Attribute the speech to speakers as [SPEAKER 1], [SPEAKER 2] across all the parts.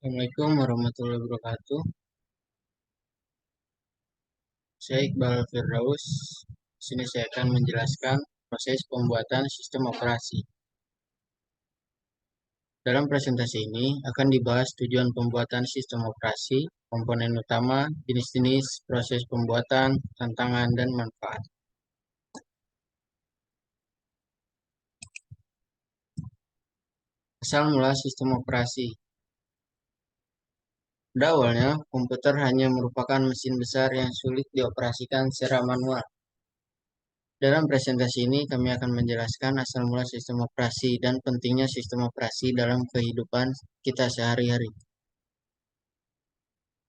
[SPEAKER 1] Assalamualaikum warahmatullahi wabarakatuh. Saya Iqbal Firdaus. Di sini saya akan menjelaskan proses pembuatan sistem operasi. Dalam presentasi ini akan dibahas tujuan pembuatan sistem operasi, komponen utama, jenis-jenis proses pembuatan, tantangan, dan manfaat. Asal mula sistem operasi. Pada awalnya, komputer hanya merupakan mesin besar yang sulit dioperasikan secara manual. Dalam presentasi ini, kami akan menjelaskan asal mula sistem operasi dan pentingnya sistem operasi dalam kehidupan kita sehari-hari.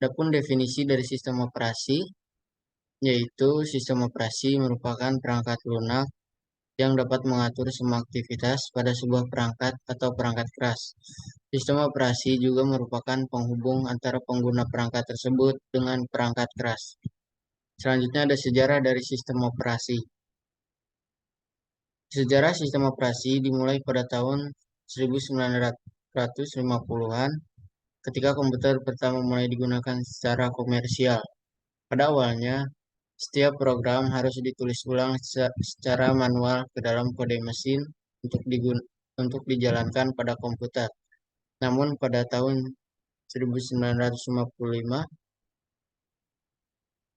[SPEAKER 1] Adapun definisi dari sistem operasi, yaitu sistem operasi merupakan perangkat lunak yang dapat mengatur semua aktivitas pada sebuah perangkat atau perangkat keras. Sistem operasi juga merupakan penghubung antara pengguna perangkat tersebut dengan perangkat keras. Selanjutnya ada sejarah dari sistem operasi. Sejarah sistem operasi dimulai pada tahun 1950-an ketika komputer pertama mulai digunakan secara komersial. Pada awalnya, setiap program harus ditulis ulang secara manual ke dalam kode mesin untuk dijalankan pada komputer. Namun pada tahun 1955,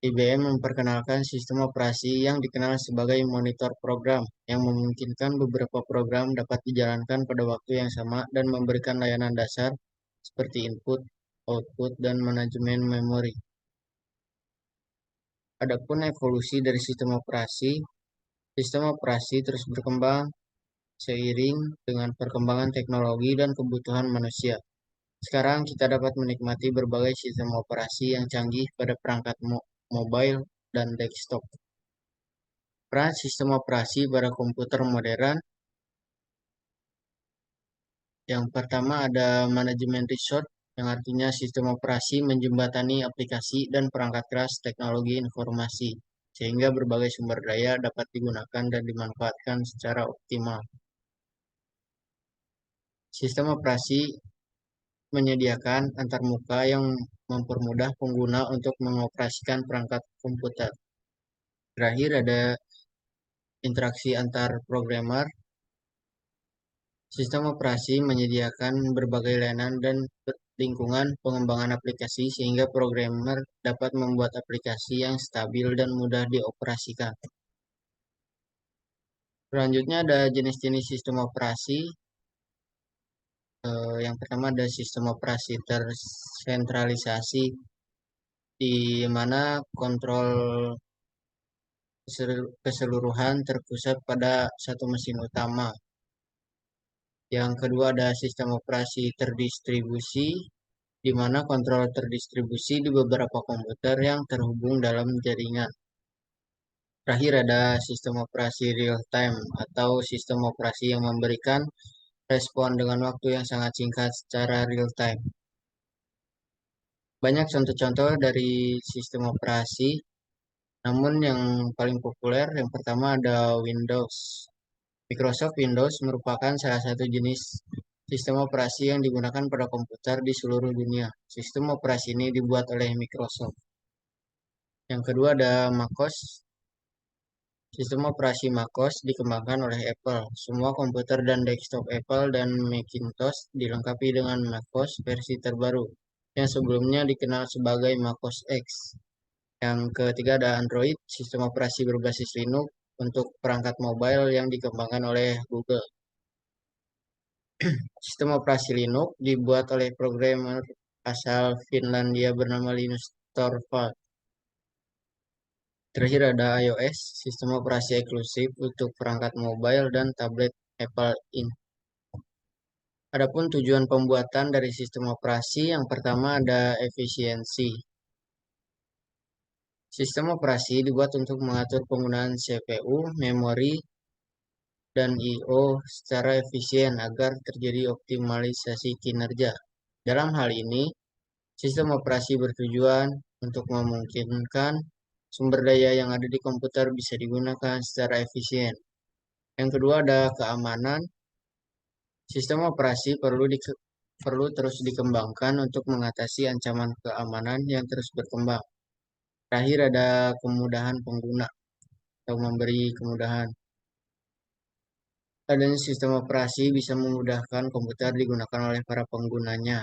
[SPEAKER 1] IBM memperkenalkan sistem operasi yang dikenal sebagai monitor program, yang memungkinkan beberapa program dapat dijalankan pada waktu yang sama dan memberikan layanan dasar seperti input, output, dan manajemen memori. Adapun evolusi dari sistem operasi terus berkembang seiring dengan perkembangan teknologi dan kebutuhan manusia. Sekarang kita dapat menikmati berbagai sistem operasi yang canggih pada perangkat mobile dan desktop. Peran sistem operasi pada komputer modern. Yang pertama ada manajemen resource, yang artinya sistem operasi menjembatani aplikasi dan perangkat keras teknologi informasi, sehingga berbagai sumber daya dapat digunakan dan dimanfaatkan secara optimal. Sistem operasi menyediakan antarmuka yang mempermudah pengguna untuk mengoperasikan perangkat komputer. Terakhir ada interaksi antar programmer. Sistem operasi menyediakan berbagai layanan dan lingkungan pengembangan aplikasi sehingga programmer dapat membuat aplikasi yang stabil dan mudah dioperasikan. Selanjutnya ada jenis-jenis sistem operasi. Yang pertama ada sistem operasi tersentralisasi, di mana kontrol keseluruhan terpusat pada satu mesin utama. Yang kedua ada sistem operasi terdistribusi, di mana kontrol terdistribusi di beberapa komputer yang terhubung dalam jaringan. Terakhir ada sistem operasi real time atau sistem operasi yang memberikan respon dengan waktu yang sangat singkat secara real time. Banyak contoh-contoh dari sistem operasi, namun yang paling populer yang pertama ada Windows. Microsoft Windows merupakan salah satu jenis sistem operasi yang digunakan pada komputer di seluruh dunia. Sistem operasi ini dibuat oleh Microsoft. Yang kedua ada macOS. Sistem operasi macOS dikembangkan oleh Apple. Semua komputer dan desktop Apple dan Macintosh dilengkapi dengan macOS versi terbaru, yang sebelumnya dikenal sebagai macOS X. Yang ketiga ada Android, sistem operasi berbasis Linux untuk perangkat mobile yang dikembangkan oleh Google. Sistem operasi Linux dibuat oleh programmer asal Finlandia bernama Linus Torvalds. Terakhir ada iOS, sistem operasi eksklusif untuk perangkat mobile dan tablet Apple Inc. Adapun tujuan pembuatan dari sistem operasi, yang pertama ada efisiensi. Sistem operasi dibuat untuk mengatur penggunaan CPU, memori, dan I/O secara efisien agar terjadi optimalisasi kinerja. Dalam hal ini, sistem operasi bertujuan untuk memungkinkan sumber daya yang ada di komputer bisa digunakan secara efisien. Yang kedua ada keamanan. Sistem operasi perlu perlu terus dikembangkan untuk mengatasi ancaman keamanan yang terus berkembang. Terakhir ada kemudahan pengguna atau memberi kemudahan. Adanya sistem operasi bisa memudahkan komputer digunakan oleh para penggunanya,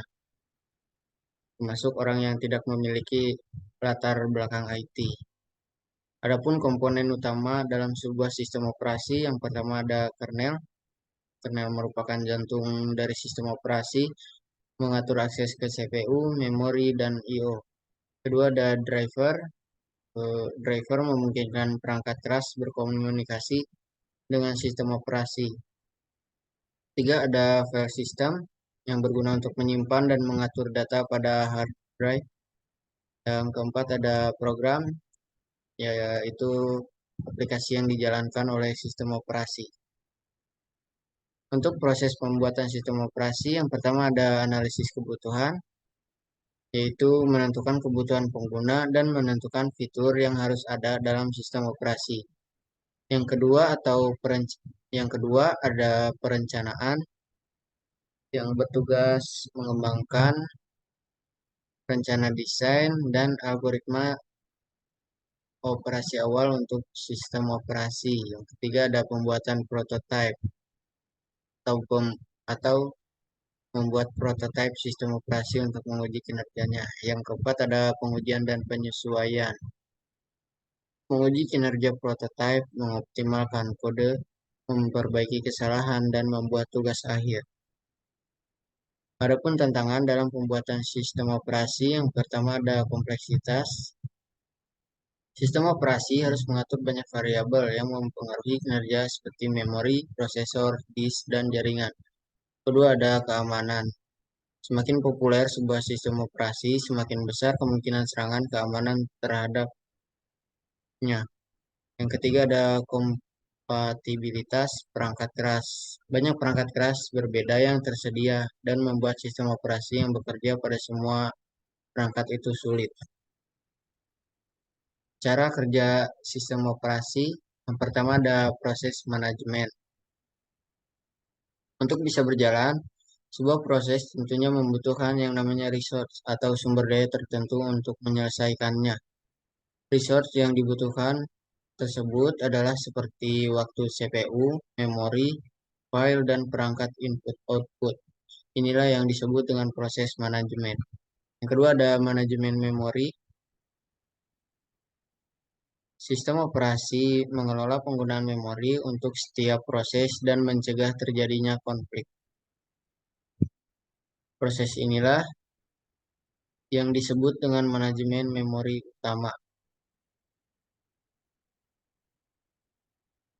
[SPEAKER 1] termasuk orang yang tidak memiliki latar belakang IT. Adapun komponen utama dalam sebuah sistem operasi, yang pertama ada kernel. Kernel merupakan jantung dari sistem operasi, mengatur akses ke CPU, memori, dan I/O. Kedua ada driver. Driver memungkinkan perangkat keras berkomunikasi dengan sistem operasi. Tiga ada file system yang berguna untuk menyimpan dan mengatur data pada hard drive. Yang keempat ada program, yaitu aplikasi yang dijalankan oleh sistem operasi. Untuk proses pembuatan sistem operasi, yang pertama ada analisis kebutuhan, yaitu menentukan kebutuhan pengguna dan menentukan fitur yang harus ada dalam sistem operasi. Yang kedua ada perencanaan yang bertugas mengembangkan rencana desain dan algoritma operasi awal untuk sistem operasi. Yang ketiga ada pembuatan prototipe atau atau membuat prototipe sistem operasi untuk menguji kinerjanya. Yang keempat ada pengujian dan penyesuaian. Menguji kinerja prototipe, mengoptimalkan kode, memperbaiki kesalahan, dan membuat tugas akhir. Adapun tantangan dalam pembuatan sistem operasi, yang pertama ada kompleksitas. Sistem operasi harus mengatur banyak variabel yang mempengaruhi kinerja seperti memori, prosesor, disk, dan jaringan. Kedua ada keamanan. Semakin populer sebuah sistem operasi, semakin besar kemungkinan serangan keamanan terhadapnya. Yang ketiga ada kompatibilitas perangkat keras. Banyak perangkat keras berbeda yang tersedia dan membuat sistem operasi yang bekerja pada semua perangkat itu sulit. Cara kerja sistem operasi, yang pertama ada proses manajemen. Untuk bisa berjalan, sebuah proses tentunya membutuhkan yang namanya resource atau sumber daya tertentu untuk menyelesaikannya. Resource yang dibutuhkan tersebut adalah seperti waktu CPU, memori, file, dan perangkat input-output. Inilah yang disebut dengan proses manajemen. Yang kedua ada manajemen memori. Sistem operasi mengelola penggunaan memori untuk setiap proses dan mencegah terjadinya konflik. Proses inilah yang disebut dengan manajemen memori utama.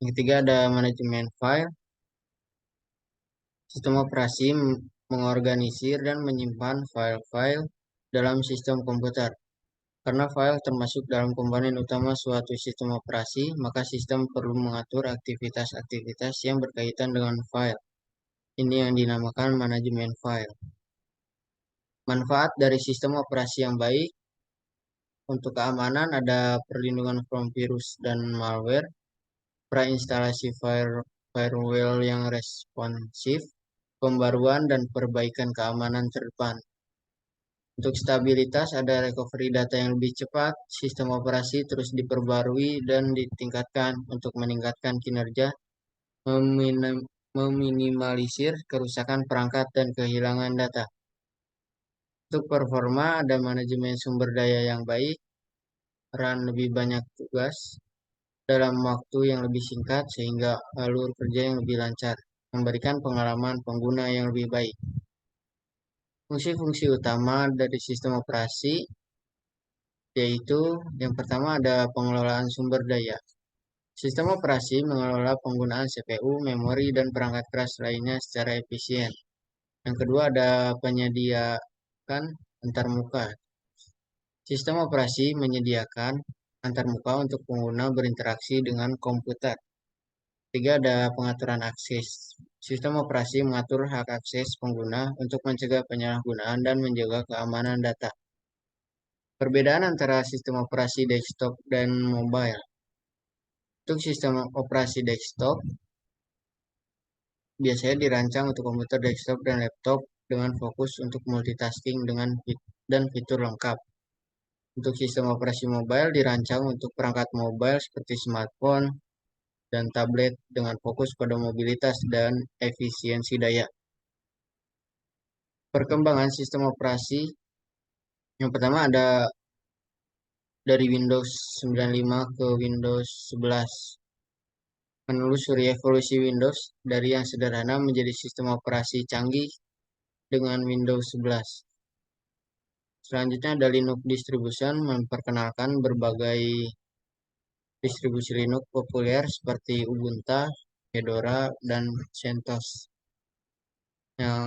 [SPEAKER 1] Yang ketiga ada manajemen file. Sistem operasi mengorganisir dan menyimpan file-file dalam sistem komputer. Karena file termasuk dalam komponen utama suatu sistem operasi, maka sistem perlu mengatur aktivitas-aktivitas yang berkaitan dengan file. Ini yang dinamakan manajemen file. Manfaat dari sistem operasi yang baik untuk keamanan ada perlindungan from virus dan malware, preinstalasi firewall yang responsif, pembaruan dan perbaikan keamanan terdepan. Untuk stabilitas ada recovery data yang lebih cepat, sistem operasi terus diperbarui dan ditingkatkan untuk meningkatkan kinerja, meminimalisir kerusakan perangkat dan kehilangan data. Untuk performa ada manajemen sumber daya yang baik, peran lebih banyak tugas dalam waktu yang lebih singkat sehingga alur kerja yang lebih lancar, memberikan pengalaman pengguna yang lebih baik. Fungsi-fungsi utama dari sistem operasi yaitu yang pertama ada pengelolaan sumber daya. Sistem operasi mengelola penggunaan CPU, memori, dan perangkat keras lainnya secara efisien. Yang kedua ada penyediaan antarmuka. Sistem operasi menyediakan antarmuka untuk pengguna berinteraksi dengan komputer. Tiga ada pengaturan akses. Sistem operasi mengatur hak akses pengguna untuk mencegah penyalahgunaan dan menjaga keamanan data. Perbedaan antara sistem operasi desktop dan mobile. Untuk sistem operasi desktop, biasanya dirancang untuk komputer desktop dan laptop dengan fokus untuk multitasking dan fitur lengkap. Untuk sistem operasi mobile dirancang untuk perangkat mobile seperti smartphone dan tablet dengan fokus pada mobilitas dan efisiensi daya. Perkembangan sistem operasi yang pertama ada dari Windows 95 ke Windows 11. Menelusuri evolusi Windows dari yang sederhana menjadi sistem operasi canggih dengan Windows 11. Selanjutnya ada Linux Distribution memperkenalkan berbagai distribusi Linux populer seperti Ubuntu, Fedora, dan CentOS. Yang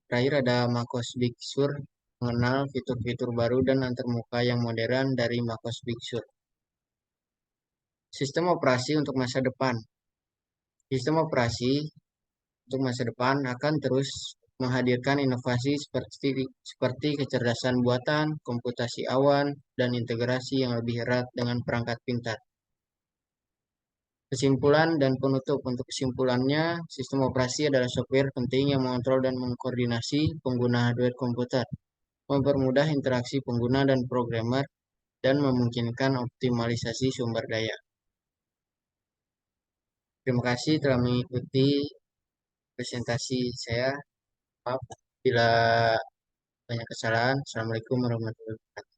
[SPEAKER 1] terakhir ada macOS Big Sur mengenal fitur-fitur baru dan antarmuka yang modern dari macOS Big Sur. Sistem operasi untuk masa depan. Sistem operasi untuk masa depan akan terus menghadirkan inovasi seperti kecerdasan buatan, komputasi awan, dan integrasi yang lebih erat dengan perangkat pintar. Kesimpulan dan penutup. Untuk kesimpulannya, sistem operasi adalah software penting yang mengontrol dan mengkoordinasi pengguna hardware komputer, mempermudah interaksi pengguna dan programmer, dan memungkinkan optimalisasi sumber daya. Terima kasih telah mengikuti presentasi saya. Maaf bila banyak kesalahan. Assalamualaikum warahmatullahi wabarakatuh.